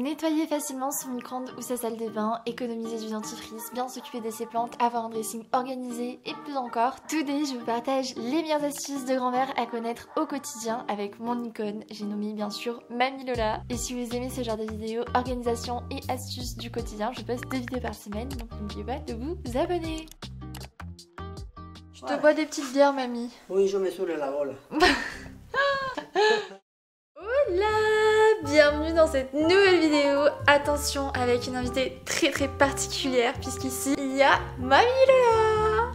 Nettoyer facilement son micro-ondes ou sa salle de bain, économiser du dentifrice, bien s'occuper de ses plantes, avoir un dressing organisé et plus encore. Today, je vous partage les meilleures astuces de grand-mère à connaître au quotidien avec mon icône. J'ai nommé bien sûr Mamie Lola. Et si vous aimez ce genre de vidéos, organisation et astuces du quotidien, je poste 2 vidéos par semaine, donc n'oubliez pas de vous abonner. Je te bois des petites bières, mamie. Oui, je me saoule la bola. Hola! Bienvenue dans cette nouvelle vidéo. Attention, avec une invitée très particulière, puisqu'ici il y a Mamie Lola!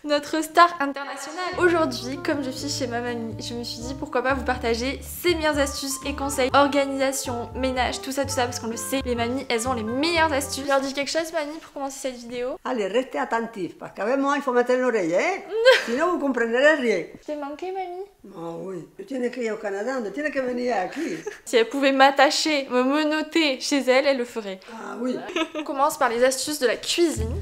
Notre star internationale. Aujourd'hui, comme je suis chez ma mamie, je me suis dit pourquoi pas vous partager ses meilleures astuces et conseils, organisation, ménage, tout ça, parce qu'on le sait, les mamies, elles ont les meilleures astuces. Je leur dis quelque chose, mamie, pour commencer cette vidéo? Allez, restez attentifs, parce qu'avec moi, il faut mettre l'oreille, hein? Sinon, vous ne comprendrez rien. Je t'ai manqué, mamie? Ah oui, tu tienes que ir au Canada, tu tienes que venir aquí. Si elle pouvait m'attacher, me menotter chez elle, elle le ferait. Ah oui. On commence par les astuces de la cuisine.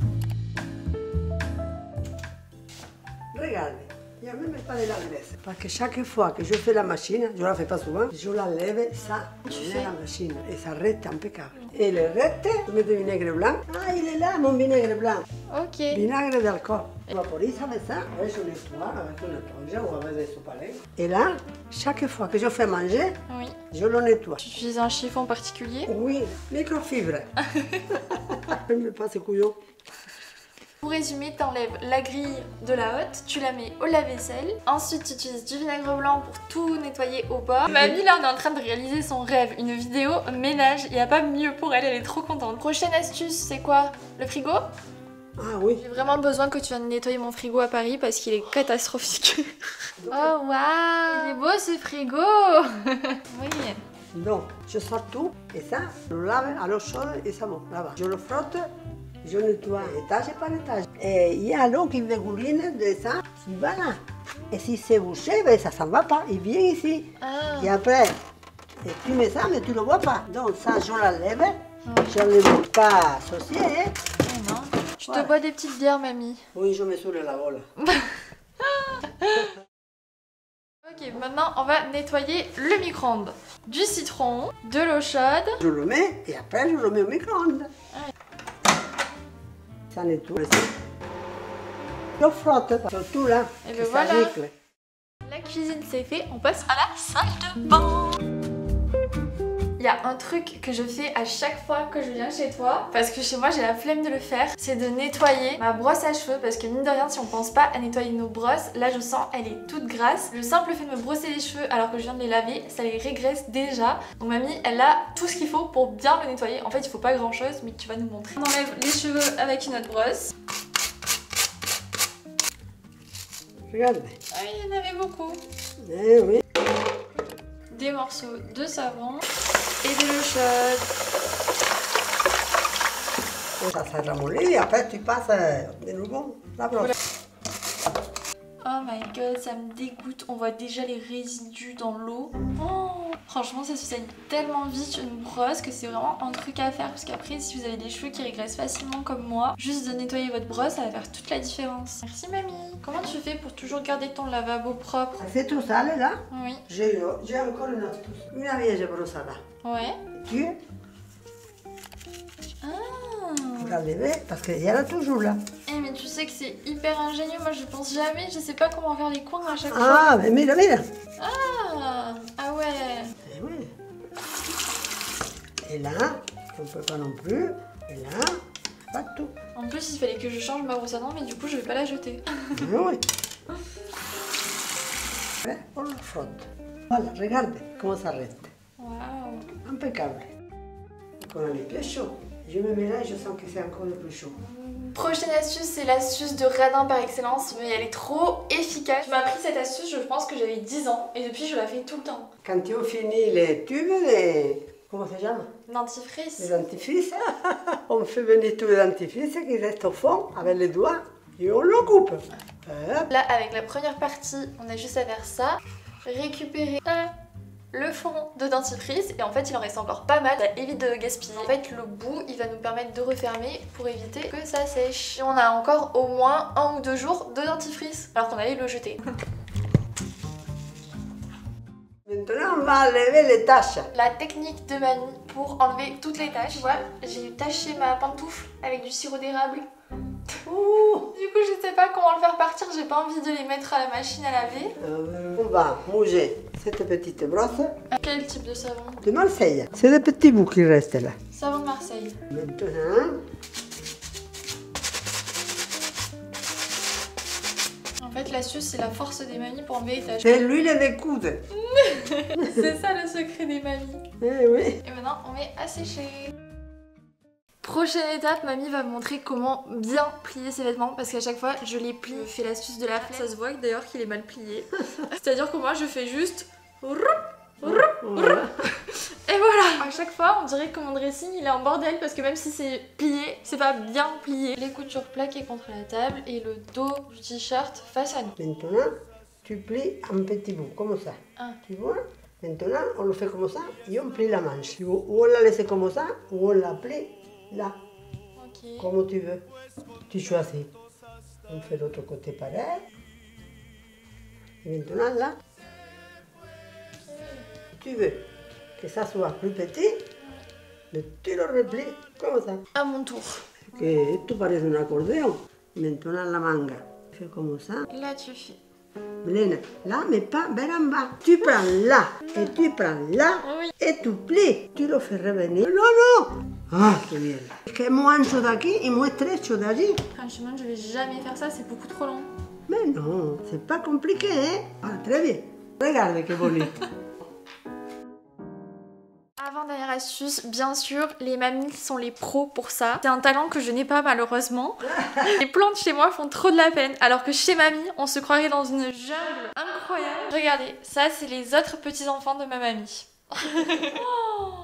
Regardez, il n'y a même pas de la graisse. Parce que chaque fois que je fais la machine, je ne la fais pas souvent, je la lève, ça, je mets la machine et ça reste impeccable. Et le reste, je mets du vinaigre blanc. Ah, il est là, mon vinaigre blanc. Ok. Vinaigre d'alcool. Je vaporise avec ça, je nettoie avec une éponge ou avec des soupalins. Et là, chaque fois que je fais manger, Oui. je le nettoie. Tu utilises un chiffon particulier? Oui, microfibre. Je ne mets pas ce couillon. Pour résumer, t'enlèves la grille de la hotte, tu la mets au lave-vaisselle. Ensuite, tu utilises du vinaigre blanc pour tout nettoyer au bord. Mamie, là, on est en train de réaliser son rêve. Une vidéo ménage. Il n'y a pas mieux pour elle, elle est trop contente. Prochaine astuce, c'est quoi? Le frigo? Ah oui. J'ai vraiment besoin que tu viennes nettoyer mon frigo à Paris parce qu'il est catastrophique. Oh waouh! Il est beau ce frigo! Oui. Donc, je sors tout et ça, je le lave à l'eau chaude et ça monte là-bas. Je le frotte, je nettoie étage par étage. Et il y a l'eau qui dégouline de ça, qui va là. Et si c'est bouché, ben ça s'en va pas, il vient ici. Ah. Et après, et tu mets ça, mais tu ne le vois pas. Donc ça, je l'enlève. Je ne le mets pas associé. Hein. Oh non. Tu te bois des petites bières, mamie? Oui, je me saoule la bola. Ok, maintenant on va nettoyer le micro-ondes. Du citron, de l'eau chaude. Je le mets et après je le mets au micro-ondes. Ça nettoie. Je frotte surtout là. Et que ben ça voilà. gicle. La cuisine c'est fait, on passe à la salle de bain. Il y a un truc que je fais à chaque fois que je viens chez toi, parce que chez moi j'ai la flemme de le faire, c'est de nettoyer ma brosse à cheveux, parce que mine de rien, si on pense pas à nettoyer nos brosses, là je sens elle est toute grasse. Le simple fait de me brosser les cheveux alors que je viens de les laver, ça les régresse déjà. Donc mamie, elle a tout ce qu'il faut pour bien le nettoyer. En fait, il faut pas grand chose, mais tu vas nous montrer. On enlève les cheveux avec une autre brosse. Regardez. Ah, il y en avait beaucoup. Eh oui. Des morceaux de savon et de l'eau chaude. Ça s'est ramolli et après tu passes de nouveau la brosse. Oh my god, ça me dégoûte. On voit déjà les résidus dans l'eau. Oh, franchement, ça se saigne tellement vite une brosse que c'est vraiment un truc à faire. Parce qu'après, si vous avez des cheveux qui régressent facilement comme moi, juste de nettoyer votre brosse, ça va faire toute la différence. Merci mamie. Comment tu fais pour toujours garder ton lavabo propre? C'est tout sale là. Oui. J'ai encore une astuce. Une vieille brosse là. Ouais. Tu pour la lever parce qu'il y en a toujours là. Eh mais tu sais que c'est hyper ingénieux. Moi je pense jamais, je sais pas comment faire les coins à chaque fois. Ah, mais mira, mira. Ah ouais. Eh oui. Et là, on ne peut pas non plus. Et là, pas tout. En plus il fallait que je change ma brosse à dents, mais du coup je vais pas la jeter. Oui. Après, on la frotte. Voilà, regardez comment ça reste. Waouh. Impeccable. Quand on est bien chaud, je me mets là et je sens que c'est encore plus chaud. Prochaine astuce, c'est l'astuce de radin par excellence, mais elle est trop efficace. Je m'ai appris cette astuce, je pense que j'avais 10 ans, et depuis je la fais tout le temps. Quand tu as fini les tubes, les... comment ça s'appelle? Dentifrice. Les dentifrices, on fait venir tous les dentifrices qui restent au fond avec les doigts et on le coupe. Là, avec la première partie, on a juste à faire ça, récupérer le fond de dentifrice, et en fait il en reste encore pas mal, ça évite de gaspiller. En fait le bout il va nous permettre de refermer pour éviter que ça sèche. Et on a encore au moins 1 ou 2 jours de dentifrice alors qu'on allait le jeter. Maintenant, on va enlever les taches. La technique de mamie pour enlever toutes les taches. Tu vois, j'ai taché ma pantoufle avec du sirop d'érable. Ouh. Du coup, je sais pas comment le faire partir. J'ai pas envie de les mettre à la machine à laver. On va mouiller cette petite brosse. Quel type de savon? De Marseille. C'est des petits bouts qui restent là. Savon de Marseille. Maintenant, En fait, l'astuce, c'est la force des mamies pour enlever les taches. c'est l'huile de coude. C'est ça le secret des mamies. Eh oui. Et maintenant, on met à sécher. Prochaine étape, mamie va me montrer comment bien plier ses vêtements parce qu'à chaque fois je les plie. Je fais l'astuce de la flemme. Ça se voit d'ailleurs qu'il est mal plié. C'est-à-dire que moi je fais juste Voilà. et voilà. À chaque fois on dirait que mon dressing il est en bordel parce que même si c'est plié, c'est pas bien plié. Les coutures plaquées contre la table et le dos du t-shirt face à nous. Maintenant, tu plies en petits bouts, comme ça. Ah. Tu vois? Maintenant, on le fait comme ça et on plie la manche. Ou on la laisse comme ça, ou on la plie là, Ok. comme tu veux. Tu choisis. On fait l'autre côté pareil. Et maintenant, là, tu veux que ça soit plus petit, mais tu le replies comme ça. À mon tour. Que esto parece un accordéon. Maintenant, la manga. Fais comme ça. Là tu fais. Mélène, là, mais pas vers en bas. Tu prends là, et tu prends là, Oui. et tu plies. Tu le fais revenir. Non, non. Ah, qué bien. Es que es muy ancho de aquí y muy estrecho de allí. Franchement, je vais jamais faire ça, c'est beaucoup trop long. Mais non, c'est pas compliqué, hein. Ah, très bien. Regarde que bonito. Avant-dernière astuce, bien sûr, les mamies sont les pros pour ça. C'est un talent que je n'ai pas malheureusement. Les plantes chez moi font trop de la peine, alors que chez mamie, on se croirait dans une jungle incroyable. Regardez, ça c'est les autres petits-enfants de ma mamie.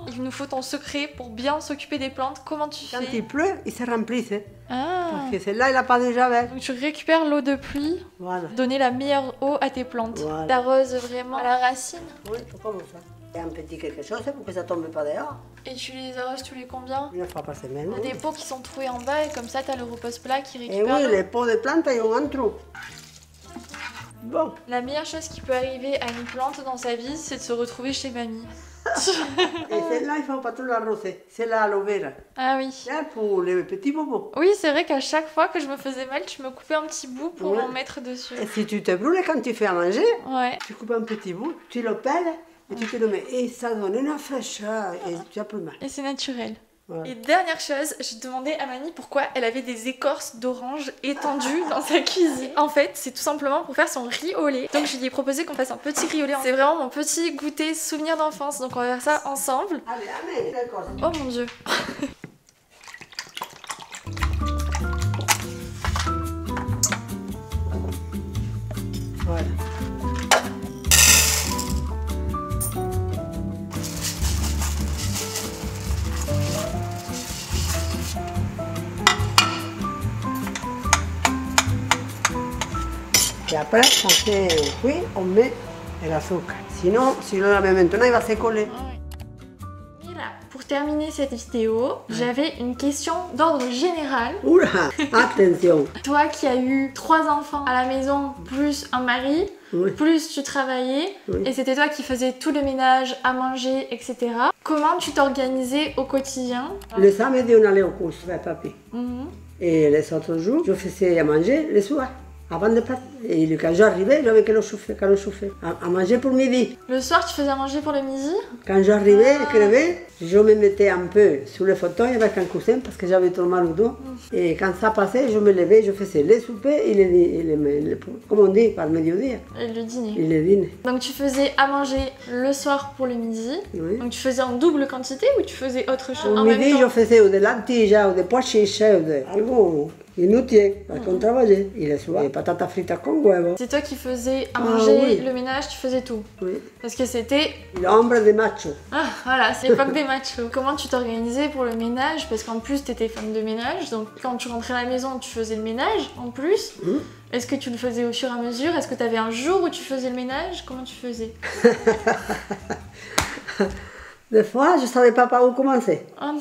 Il nous faut ton secret pour bien s'occuper des plantes. Comment tu Quand fais? il pleut, ils se remplissent. Hein. Ah. Parce que celle-là, il n'a pas de javel. Donc tu récupères l'eau de pluie, Voilà. donner la meilleure eau à tes plantes. Voilà. T'arroses vraiment à la racine. Oui, comme ça. Et un petit quelque chose pour que ça ne tombe pas dehors. Et tu les arroses tous les combien? Une fois par semaine. T'as des pots qui sont troués en bas et comme ça t'as le repose-plat qui Et récupère oui, l'eau. les pots de plantes, ils ont un trou. Bon. La meilleure chose qui peut arriver à une plante dans sa vie, c'est de se retrouver chez mamie. Et celle-là, il ne faut pas tout l'arroser. C'est la aloe vera. Ah oui. Là, pour les petits bobos. Oui, c'est vrai qu'à chaque fois que je me faisais mal, tu me coupais un petit bout pour Ouais. m'en mettre dessus. Et si tu te brûles quand tu fais à manger, Ouais. tu coupes un petit bout, tu le pelles et tu te le mets. Et ça donne une fraîcheur et tu as plus mal. Et c'est naturel. Voilà. Et dernière chose, j'ai demandé à mamie pourquoi elle avait des écorces d'orange étendues dans sa cuisine. En fait, c'est tout simplement pour faire son riz au lait. Donc je lui ai proposé qu'on fasse un petit riz au lait. C'est vraiment mon petit goûter souvenir d'enfance. Donc on va faire ça ensemble. Allez, amène, d'accord. Oh mon dieu. Voilà. Et après, quand c'est cuit, on met l'azúcar. Sinon, si on le met maintenant, il va se coller. Mira, pour terminer cette vidéo, j'avais une question d'ordre général. Oula, attention. Toi qui as eu 3 enfants à la maison, plus un mari, Oui. plus tu travaillais, Oui. et c'était toi qui faisais tout le ménage, à manger, etc. Comment tu t'organisais au quotidien? Le samedi, on allait aux courses avec papy. Mhm. Et les autres jours, je faisais à manger le soir, avant de partir. Et quand j'arrivais, j'avais que le chauffer, à manger pour midi. Le soir, tu faisais à manger pour le midi? Quand j'arrivais, crevé, je me mettais un peu sur le fauteuil avec un coussin parce que j'avais trop mal au dos. Et quand ça passait, je me levais, je faisais les soupers et comme on dit, par le mediodía, Et le dîner. et les dîners. Donc tu faisais à manger le soir pour le midi. Oui. Donc tu faisais en double quantité ou tu faisais autre chose Au en midi, même je temps? faisais ou des lentilles, ou des pois chiches, ou de algo inutile, parce qu'on travaillait. Et le soir, des patatas fritas con huevo. C'est toi qui faisais à Ah, manger, oui. le ménage, tu faisais tout. Oui. Parce que c'était... L'ombre de macho. Ah, voilà, c'est l'époque des machos. Comment tu t'organisais pour le ménage? Parce qu'en plus, t'étais femme de ménage, donc quand tu rentrais à la maison, tu faisais le ménage en plus. Est-ce que tu le faisais au fur et à mesure? Est-ce que t'avais un jour où tu faisais le ménage? Comment tu faisais? Des fois, je ne savais pas par où commencer. Oh non.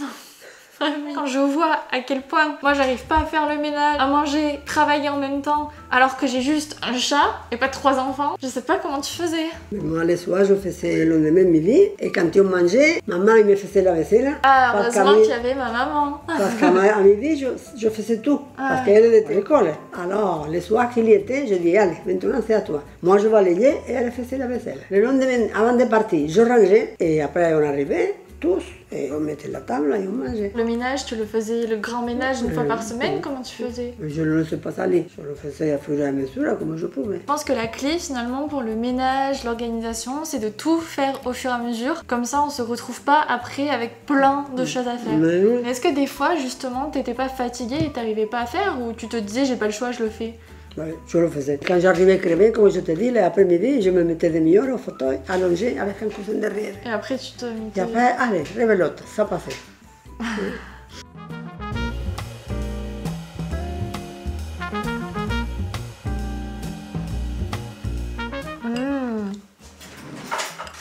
Quand je vois à quel point moi j'arrive pas à faire le ménage, à manger, travailler en même temps, alors que j'ai juste un chat et pas 3 enfants, je sais pas comment tu faisais. Moi, les soirs, je faisais le lendemain midi et quand on mangeait, maman il me faisait la vaisselle. Ah, heureusement qu'il y avait ma maman. Parce qu'à midi, je faisais tout, parce qu'elle était à l'école. Alors, les soirs qu'il y était, je dis, allez, maintenant c'est à toi. Moi, je balayais et elle faisait la vaisselle. Le lendemain, avant de partir, je rangeais et après on arrivait. Tous, et on mettait la table et on mangeait. Le ménage, tu le faisais, le grand ménage une fois par semaine, comment tu faisais? Je ne le sais pas aller, je le faisais à fur et à mesure comme je pouvais. Je pense que la clé finalement pour le ménage, l'organisation, c'est de tout faire au fur et à mesure. Comme ça, on se retrouve pas après avec plein de choses à faire. Mais oui. Est-ce que des fois, justement, t'étais pas fatiguée et t'arrivais pas à faire, ou tu te disais j'ai pas le choix, je le fais? Oui, je le faisais. Quand j'arrivais crevé, comme je te dis, l'après-midi, je me mettais demi-heure au fauteuil, allongé, avec un coussin derrière. Et après, tu te mettais... Et après, allez, réveillote, ça passait.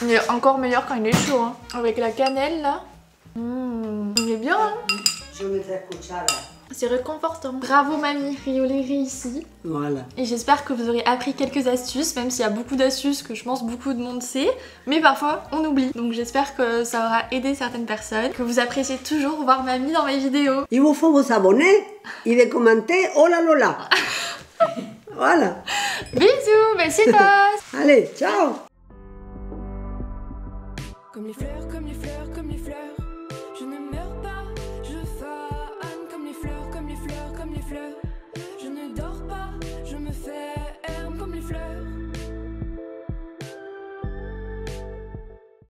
Il est encore meilleur quand il est chaud, hein. Avec la cannelle, là. Il est bien, hein. Je mettrais cuchara. C'est réconfortant. Bravo mamie, Riolet réussi. Voilà. Et j'espère que vous aurez appris quelques astuces, même s'il y a beaucoup d'astuces que je pense beaucoup de monde sait. Mais parfois, on oublie. Donc j'espère que ça aura aidé certaines personnes, que vous appréciez toujours voir mamie dans mes vidéos. Il vous faut vous abonner et de commenter « Hola Lola ». Voilà. Bisous, besitos. Allez, ciao. Comme les fleurs, comme les